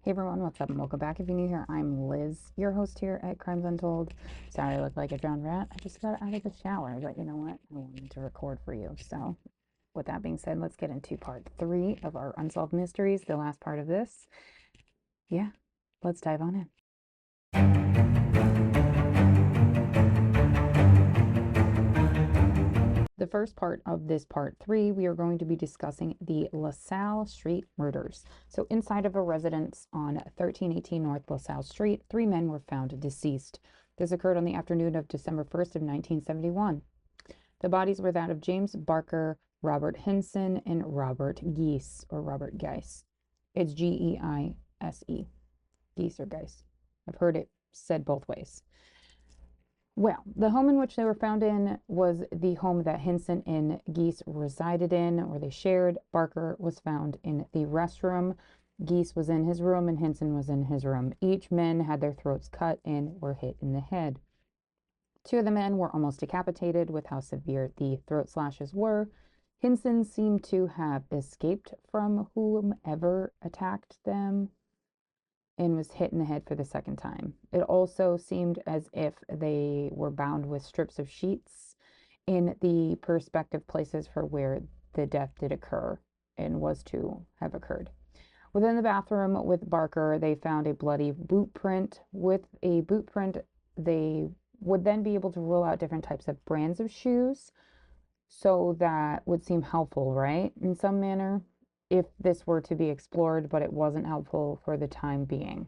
Hey everyone, what's up and welcome back. If you're new here, I'm Liz, your host here at Crimes Untold. Sorry I look like a drowned rat. I just got out of the shower, but you know what? I wanted to record for you. So with that being said, let's get into part 3 of our Unsolved Mysteries, the last part of this. Yeah, let's dive on in. The first part of this part 3, we are going to be discussing the Lasalle Street murders. So inside of a residence on 1318 North Lasalle Street, 3 men were found deceased. This occurred on the afternoon of December 1st of 1971. The bodies were that of James Barker, Robert Hinson, and Robert Geise, or Robert Geise. It's Geise. Geise or Geise. I've heard it said both ways. Well, the home in which they were found in was the home that Hinson and Geise resided in, or they shared. Barker was found in the restroom. Geise was in his room and Hinson was in his room. Each men had their throats cut and were hit in the head. 2 of the men were almost decapitated with how severe the throat slashes were. Hinson seemed to have escaped from whomever attacked them and was hit in the head for the second time. It also seemed as if they were bound with strips of sheets in the prospective places for where the death did occur and was to have occurred. Within the bathroom with Barker, they found a bloody boot print. With a boot print, they would then be able to rule out different types of brands of shoes. So that would seem helpful, right? In some manner, if this were to be explored, but it wasn't helpful for the time being.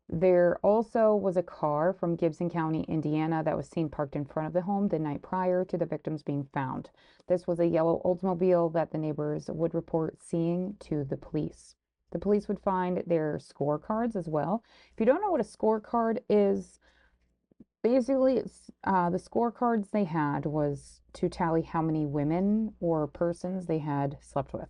There also was a car from Gibson County, Indiana, that was seen parked in front of the home the night prior to the victims being found. This was a yellow Oldsmobile that the neighbors would report seeing to the police. The police would find their scorecards as well. If you don't know what a scorecard is, basically it's the scorecards they had was to tally how many women or persons they had slept with.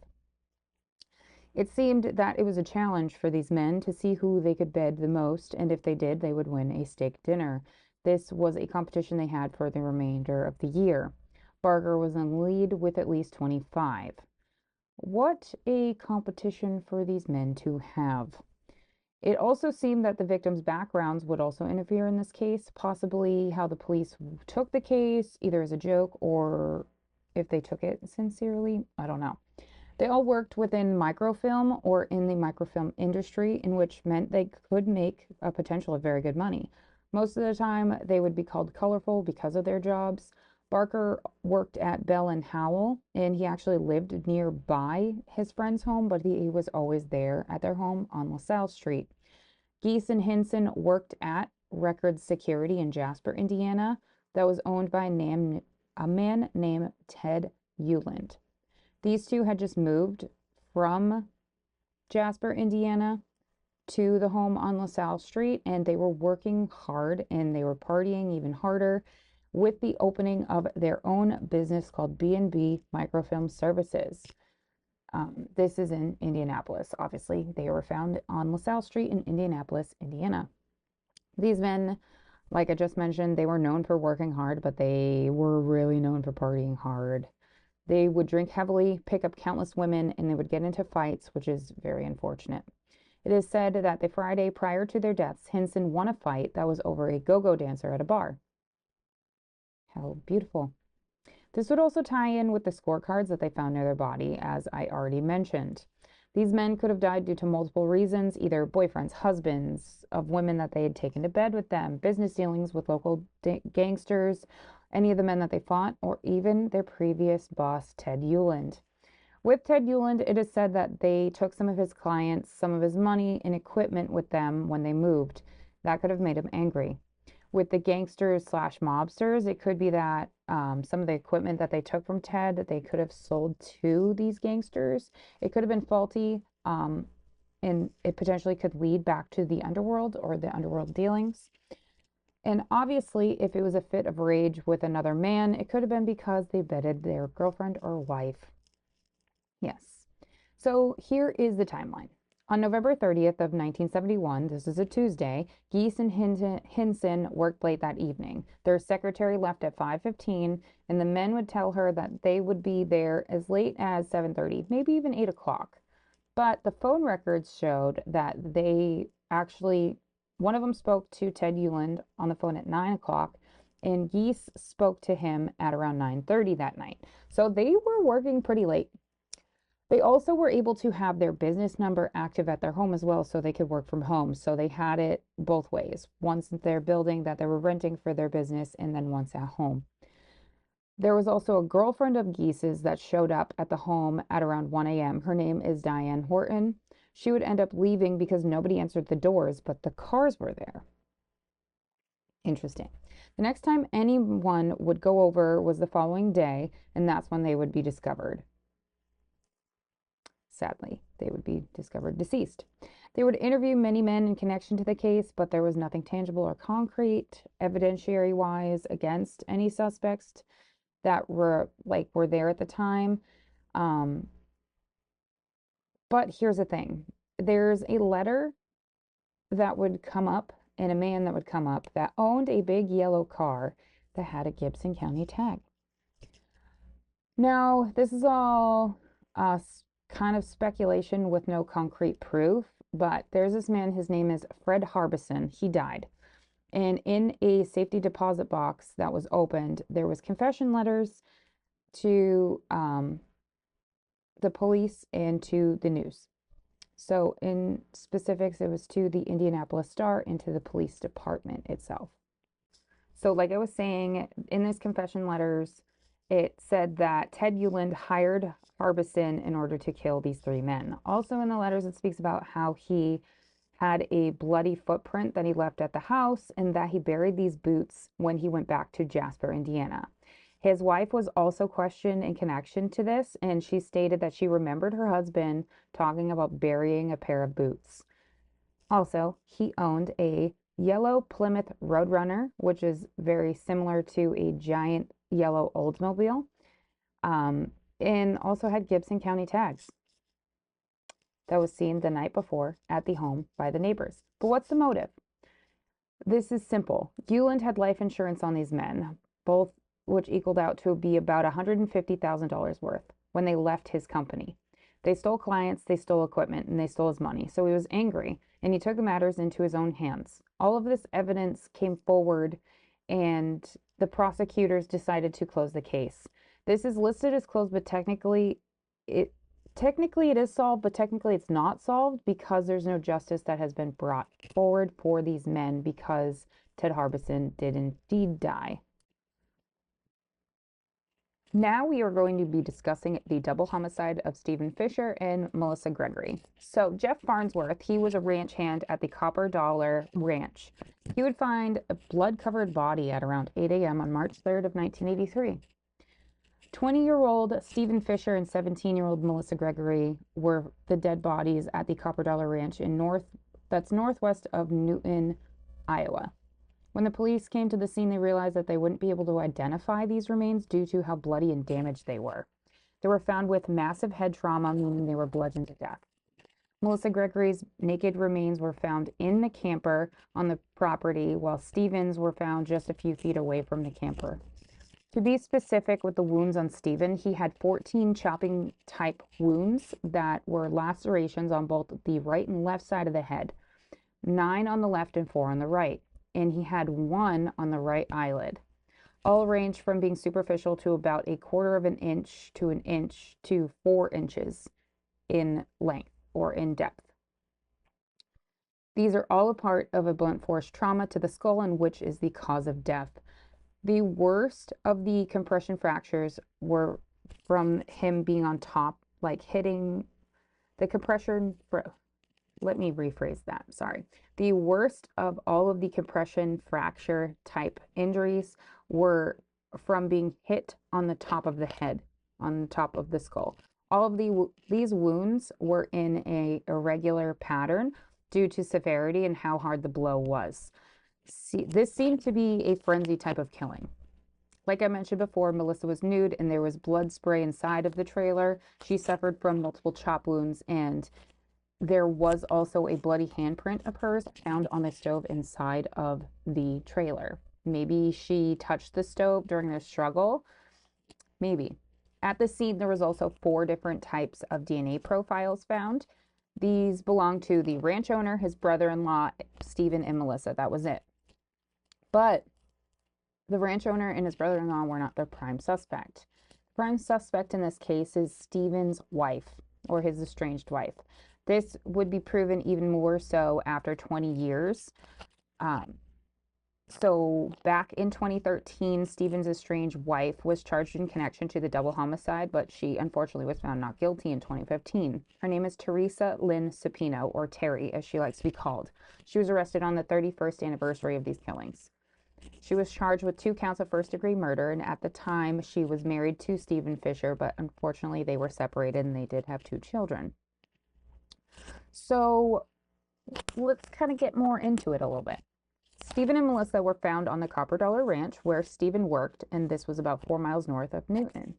It seemed that it was a challenge for these men to see who they could bed the most, and if they did, they would win a steak dinner. This was a competition they had for the remainder of the year. Barker was in the lead with at least 25. What a competition for these men to have. It also seemed that the victims' backgrounds would also interfere in this case, possibly how the police took the case, either as a joke or if they took it sincerely. I don't know. They all worked within microfilm or in the microfilm industry, in which meant they could make a potential of very good money. Most of the time, they would be called colorful because of their jobs. Barker worked at Bell and Howell, and he actually lived nearby his friend's home, but he was always there at their home on LaSalle Street. Geise and Hinson worked at Records Security in Jasper, Indiana, that was owned by a man named Ted Euland. These 2 had just moved from Jasper, Indiana to the home on LaSalle Street, and they were working hard and they were partying even harder with the opening of their own business called B&B Microfilm Services. This is in Indianapolis. Obviously, they were found on LaSalle Street in Indianapolis, Indiana. These men, like I just mentioned, they were known for working hard, but they were really known for partying hard. They would drink heavily, pick up countless women, and they would get into fights, which is very unfortunate. It is said that the Friday prior to their deaths, Hinson won a fight that was over a go-go dancer at a bar. How beautiful. This would also tie in with the scorecards that they found near their body, as I already mentioned. These men could have died due to multiple reasons, either boyfriends, husbands of women that they had taken to bed with them, business dealings with local gangsters, any of the men that they fought, or even their previous boss, Ted Euland. With Ted Euland, it is said that they took some of his clients, some of his money, and equipment with them when they moved. That could have made him angry. With the gangsters / mobsters, it could be that some of the equipment that they took from Ted that they could have sold to these gangsters. It could have been faulty, and it potentially could lead back to the underworld or the underworld dealings. And obviously, if it was a fit of rage with another man, it could have been because they bedded their girlfriend or wife. Yes. So here is the timeline. On November 30th of 1971, this is a Tuesday, Geise and Hinson worked late that evening. Their secretary left at 5:15, and the men would tell her that they would be there as late as 7:30, maybe even 8 o'clock. But the phone records showed that they actually, one of them spoke to Ted Euland on the phone at 9 o'clock, and Geese spoke to him at around 9:30 that night. So they were working pretty late. They also were able to have their business number active at their home as well, so they could work from home. So they had it both ways, once in their building that they were renting for their business, and then once at home. There was also a girlfriend of Geese's that showed up at the home at around 1 a.m. Her name is Diane Horton. She would end up leaving because nobody answered the doors, but the cars were there. Interesting. The next time anyone would go over was the following day, and that's when they would be discovered. Sadly, they would be discovered deceased. They would interview many men in connection to the case, but there was nothing tangible or concrete, evidentiary-wise, against any suspects that were there at the time. But here's the thing. There's a letter that would come up and a man that would come up that owned a big yellow car that had a Gibson County tag. Now, this is all kind of speculation with no concrete proof, but there's this man, his name is Fred Harbison. He died. And in a safety deposit box that was opened, there was confession letters to the police and to the news. So in specifics, it was to the Indianapolis Star and to the police department itself. So like I was saying, in these confession letters, it said that Ted Euland hired Harbison in order to kill these three men. Also in the letters, it speaks about how he had a bloody footprint that he left at the house and that he buried these boots when he went back to Jasper, Indiana. His wife was also questioned in connection to this, and she stated that she remembered her husband talking about burying a pair of boots. Also, he owned a yellow Plymouth Roadrunner, which is very similar to a giant yellow Oldsmobile, and also had Gibson County tags that was seen the night before at the home by the neighbors. But what's the motive? This is simple. Euland had life insurance on these men, both which equaled out to be about $150,000 worth when they left his company. They stole clients, they stole equipment, and they stole his money. So he was angry, and he took matters into his own hands. All of this evidence came forward, and the prosecutors decided to close the case. This is listed as closed, but technically it is solved, but technically it's not solved because there's no justice that has been brought forward for these men because Ted Harbison did indeed die. Now we are going to be discussing the double homicide of Stephen Fisher and Melissa Gregory. So Jeff Farnsworth, he was a ranch hand at the Copper Dollar Ranch. He would find a blood-covered body at around 8 a.m. on March 3rd of 1983. 20-year-old Stephen Fisher and 17-year-old Melissa Gregory were the dead bodies at the Copper Dollar Ranch in northwest of Newton, Iowa. When the police came to the scene, they realized that they wouldn't be able to identify these remains due to how bloody and damaged they were. They were found with massive head trauma, meaning they were bludgeoned to death. Melissa Gregory's naked remains were found in the camper on the property, while Stephen's were found just a few feet away from the camper. To be specific with the wounds on Stephen, he had 14 chopping type wounds that were lacerations on both the right and left side of the head, 9 on the left and 4 on the right. And he had 1 on the right eyelid. All ranged from being superficial to about 1/4 of an inch to 1 inch to 4 inches in length or in depth. These are all a part of a blunt force trauma to the skull, and which is the cause of death. The worst of the compression fractures were from him being on top, like hitting the compression. Let me rephrase that. Sorry. The worst of all of the compression fracture type injuries were from being hit on the top of the head, on the top of the skull. All of these wounds were in a irregular pattern due to severity and how hard the blow was. This seemed to be a frenzy type of killing. Like I mentioned before, Melissa was nude and there was blood spray inside of the trailer. She suffered from multiple chop wounds, and there was also a bloody handprint of hers found on the stove inside of the trailer. Maybe she touched the stove during the struggle. Maybe. At the scene, there was also 4 different types of DNA profiles found. These belonged to the ranch owner, his brother-in-law, Steven and Melissa. That was it. But the ranch owner and his brother-in-law were not the prime suspect. The prime suspect in this case is Steven's wife, or his estranged wife. This would be proven even more so after 20 years. So back in 2013, Steven's estranged wife was charged in connection to the double homicide, but she unfortunately was found not guilty in 2015. Her name is Teresa Lynn Supino, or Terry, as she likes to be called. She was arrested on the 31st anniversary of these killings. She was charged with 2 counts of first-degree murder, and at the time, she was married to Steven Fisher, but unfortunately, they were separated, and they did have 2 children. So let's kind of get more into it a little bit. Steven and Melissa were found on the Copper Dollar Ranch where Steven worked, and this was about 4 miles north of Newton,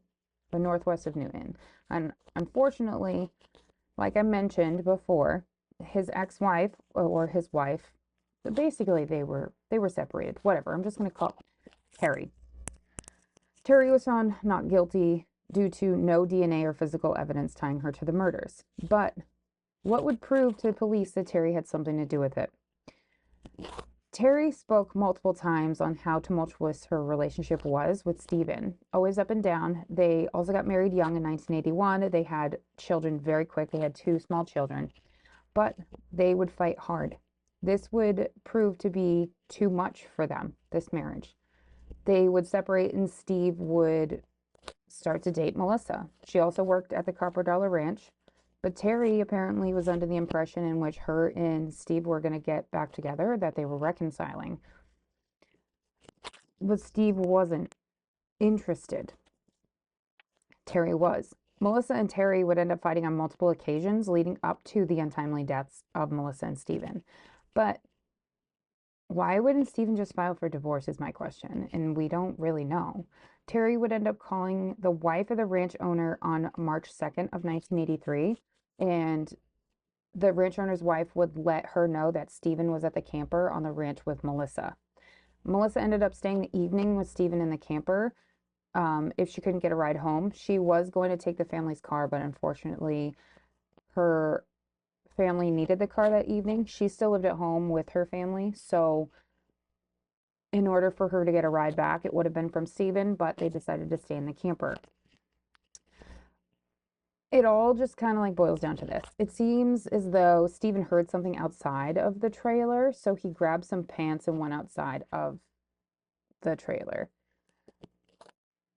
the northwest of Newton. And unfortunately, like I mentioned before, his ex-wife or his wife, basically they were separated. Whatever. I'm just going to call Terry. Terry was found not guilty due to no DNA or physical evidence tying her to the murders. But what would prove to the police that Terry had something to do with it? Terry spoke multiple times on how tumultuous her relationship was with Steven, always up and down. They also got married young in 1981. They had children very quick. They had 2 small children, but they would fight hard. This would prove to be too much for them, this marriage. They would separate, and Steve would start to date Melissa. She also worked at the Copper Dollar Ranch. But Terry apparently was under the impression in which her and Steve were going to get back together, that they were reconciling. But Steve wasn't interested. Terry was. Melissa and Terry would end up fighting on multiple occasions leading up to the untimely deaths of Melissa and Steven. But why wouldn't Steven just file for divorce is my question, and we don't really know. Terry would end up calling the wife of the ranch owner on March 2nd of 1983. And the ranch owner's wife would let her know that Steven was at the camper on the ranch with Melissa. Melissa ended up staying the evening with Steven in the camper. If she couldn't get a ride home, she was going to take the family's car, but unfortunately, her family needed the car that evening. She still lived at home with her family, so in order for her to get a ride back, it would have been from Steven, but they decided to stay in the camper. It all just kind of like boils down to this. It seems as though Steven heard something outside of the trailer, so he grabbed some pants and went outside of the trailer.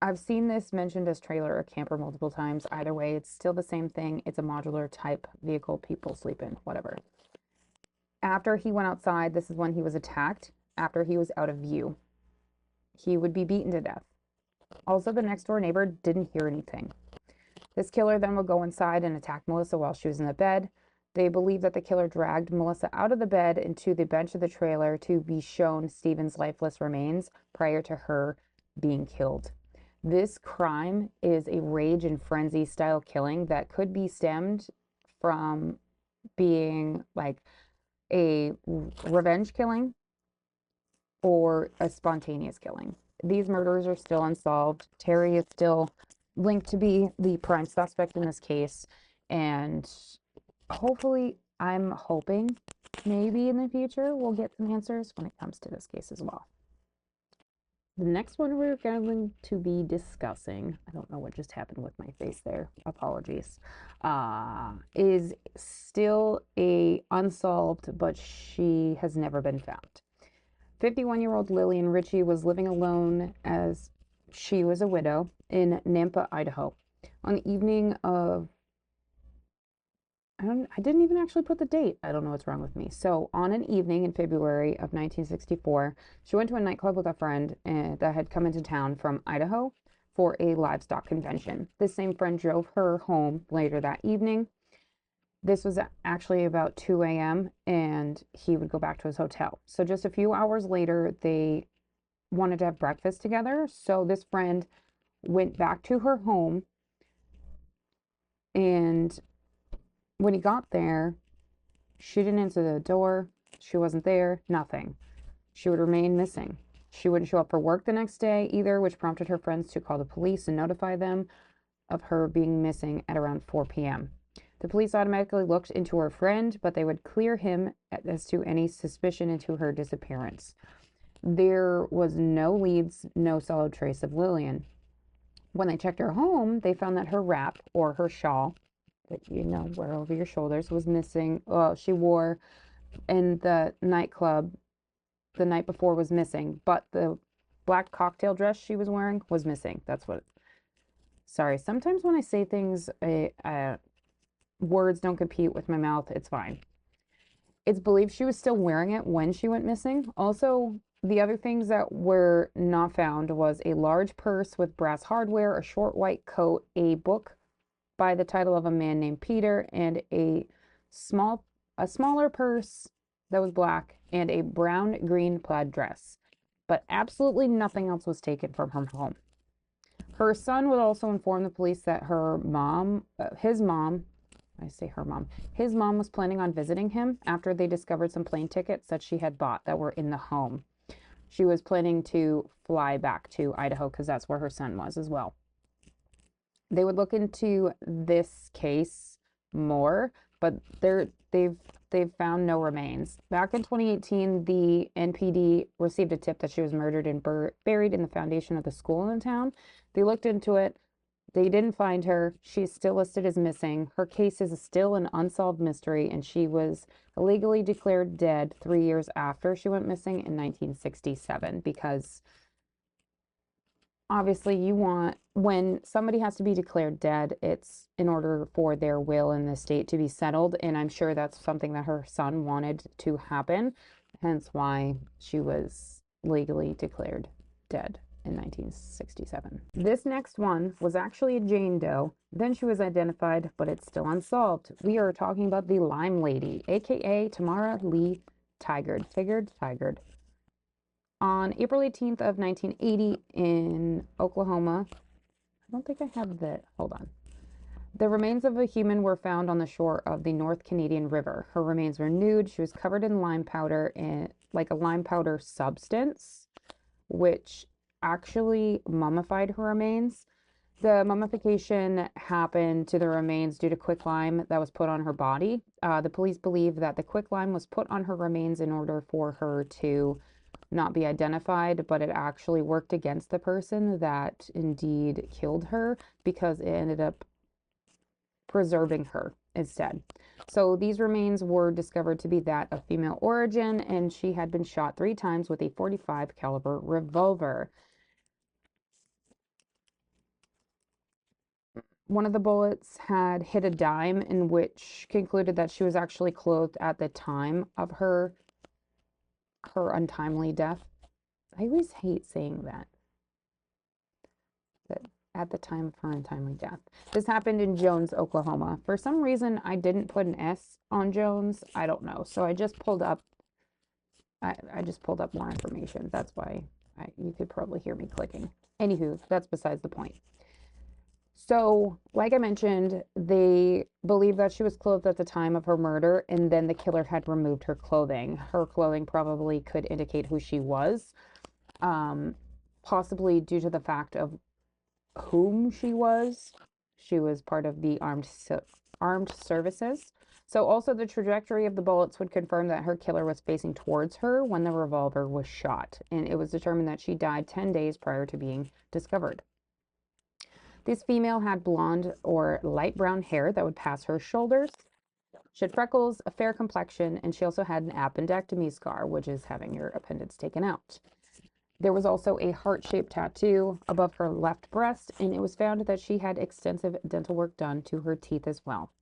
I've seen this mentioned as trailer or camper multiple times. Either way, it's still the same thing. It's a modular type vehicle people sleep in, whatever. After he went outside, this is when he was attacked. After he was out of view, he would be beaten to death. Also, the next door neighbor didn't hear anything. This killer then would go inside and attack Melissa while she was in the bed. They believe that the killer dragged Melissa out of the bed into the bench of the trailer to be shown Steven's lifeless remains prior to her being killed. This crime is a rage and frenzy style killing that could be stemmed from being like a revenge killing or a spontaneous killing. These murders are still unsolved. Terry is still linked to be the prime suspect in this case, and hopefully, I'm hoping maybe in the future we'll get some answers when it comes to this case as well. The next one we're going to be discussing, I don't know what just happened with my face there, apologies, is still a unsolved, but she has never been found. 51-year-old Lillian Richey was living alone as she was a widow in Nampa, Idaho. On the evening of, I didn't even actually put the date. I don't know what's wrong with me. So on an evening in February of 1964, she went to a nightclub with a friend that had come into town from Idaho for a livestock convention. This same friend drove her home later that evening. This was actually about 2 a.m. and he would go back to his hotel. So just a few hours later, they wanted to have breakfast together. So this friend went back to her home, and when he got there, she didn't answer the door. She wasn't there, nothing. She would remain missing. She wouldn't show up for work the next day either, which prompted her friends to call the police and notify them of her being missing at around 4 p.m. The police automatically looked into her friend, but they would clear him as to any suspicion into her disappearance. There was no leads, no solid trace of Lillian. When they checked her home, they found that her wrap, or her shawl, that wear over your shoulders, was missing. Well, she wore in the nightclub the night before was missing, but the black cocktail dress she was wearing was missing. That's what. Sorry, sometimes when I say things, words don't compete with my mouth. It's fine. It's believed she was still wearing it when she went missing. Also, the other things that were not found was a large purse with brass hardware, a short white coat, a book by the title of a man named Peter, and a smaller purse that was black, and a brown-green plaid dress. But absolutely nothing else was taken from her home. Her son would also inform the police that his mom was planning on visiting him after they discovered some plane tickets that she had bought that were in the home. She was planning to fly back to Idaho because that's where her son was as well. They would look into this case more, but they've found no remains. Back in 2018, the NPD received a tip that she was murdered and buried in the foundation of the school in the town. They looked into it. They didn't find her. She's still listed as missing. Her case is still an unsolved mystery, and she was illegally declared dead 3 years after she went missing in 1967, because obviously when somebody has to be declared dead, it's in order for their will in the state to be settled, and I'm sure that's something that her son wanted to happen, hence why she was legally declared dead in 1967. This next one was actually a Jane Doe. Then she was identified, but it's still unsolved. We are talking about the Lime Lady, aka Tamara Lee Tigard. On April 18th of 1980 in Oklahoma, I don't think I have the, hold on. The remains of a human were found on the shore of the North Canadian River. Her remains were nude. She was covered in lime powder, and like a lime powder substance, which actually mummified her remains. The mummification happened to the remains due to quicklime that was put on her body. The police believe that the quicklime was put on her remains in order for her to not be identified, but it actually worked against the person that indeed killed her, because it ended up preserving her instead. So these remains were discovered to be that of female origin, and she had been shot 3 times with a .45 caliber revolver. One of the bullets had hit a dime, in which concluded that she was actually clothed at the time of her untimely death. I always hate saying that at the time of her untimely death. This happened in Jones, Oklahoma. For some reason, I didn't put an S on Jones. I don't know. So I just pulled up more information. That's why you could probably hear me clicking. Anywho, that's besides the point. So, like I mentioned, they believe that she was clothed at the time of her murder, and then the killer had removed her clothing. Her clothing probably could indicate who she was, possibly due to the fact of whom she was. She was part of the armed services. So also the trajectory of the bullets would confirm that her killer was facing towards her when the revolver was shot, and it was determined that she died 10 days prior to being discovered. This female had blonde or light brown hair that would pass her shoulders. She had freckles, a fair complexion, and she also had an appendectomy scar, which is having your appendix taken out. There was also a heart-shaped tattoo above her left breast, and it was found that she had extensive dental work done to her teeth as well.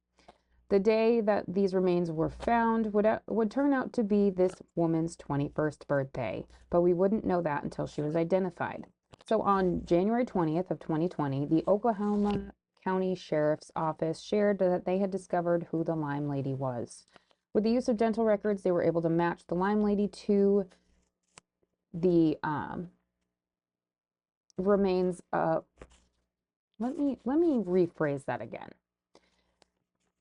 The day that these remains were found would turn out to be this woman's 21st birthday, but we wouldn't know that until she was identified. So on January 20th of 2020, the Oklahoma County Sheriff's Office shared that they had discovered who the Lime Lady was. With the use of dental records, they were able to match the Lime Lady to the remains of, let me rephrase that again.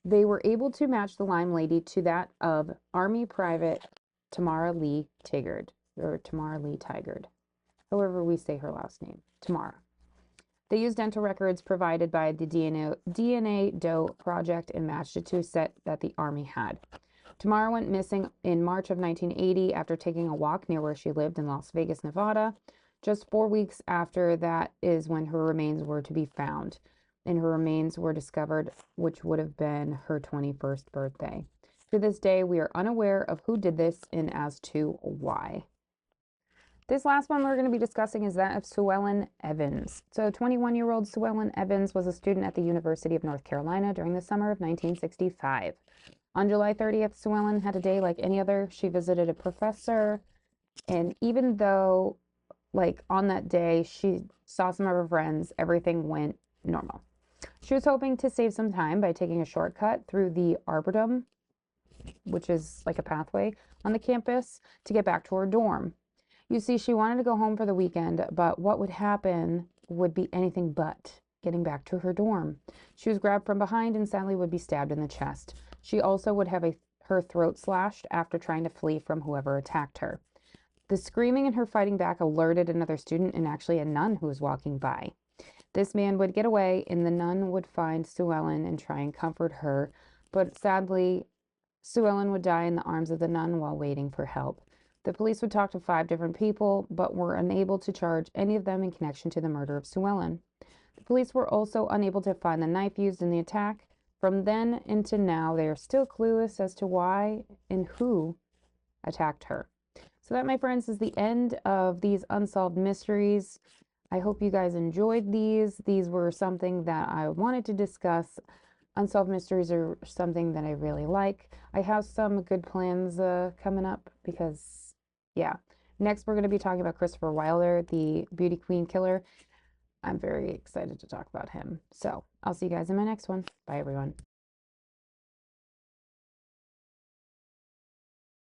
They were able to match the Lime Lady to that of Army Private Tamara Lee Tigard, or Tamara Lee Tigard, however we say her last name, Tamara. They used dental records provided by the DNA-DOE project and matched it to a set that the Army had. Tamara went missing in March of 1980 after taking a walk near where she lived in Las Vegas, Nevada. Just 4 weeks after that is when her remains were to be found, and her remains were discovered, which would have been her 21st birthday. To this day, we are unaware of who did this and as to why. This last one we're going to be discussing is that of Sue Ellen Evans. So 21-year-old Sue Ellen Evans was a student at the University of North Carolina during the summer of 1965. On July 30th, Sue Ellen had a day like any other. She visited a professor, and even though, like, on that day, she saw some of her friends, everything went normal. She was hoping to save some time by taking a shortcut through the Arboretum, which is like a pathway on the campus, to get back to her dorm. You see, she wanted to go home for the weekend, but what would happen would be anything but getting back to her dorm. She was grabbed from behind and sadly would be stabbed in the chest. She also would have her throat slashed after trying to flee from whoever attacked her. The screaming and her fighting back alerted another student and actually a nun who was walking by. This man would get away, and the nun would find Sue Ellen and try and comfort her, but sadly, Sue Ellen would die in the arms of the nun while waiting for help. The police would talk to 5 different people, but were unable to charge any of them in connection to the murder of Sue Ellen. The police were also unable to find the knife used in the attack. From then into now, they are still clueless as to why and who attacked her. So that, my friends, is the end of these unsolved mysteries. I hope you guys enjoyed these. These were something that I wanted to discuss. Unsolved mysteries are something that I really like. I have some good plans coming up because, yeah. Next, we're going to be talking about Christopher Wilder, the beauty queen killer. I'm very excited to talk about him. So I'll see you guys in my next one. Bye, everyone.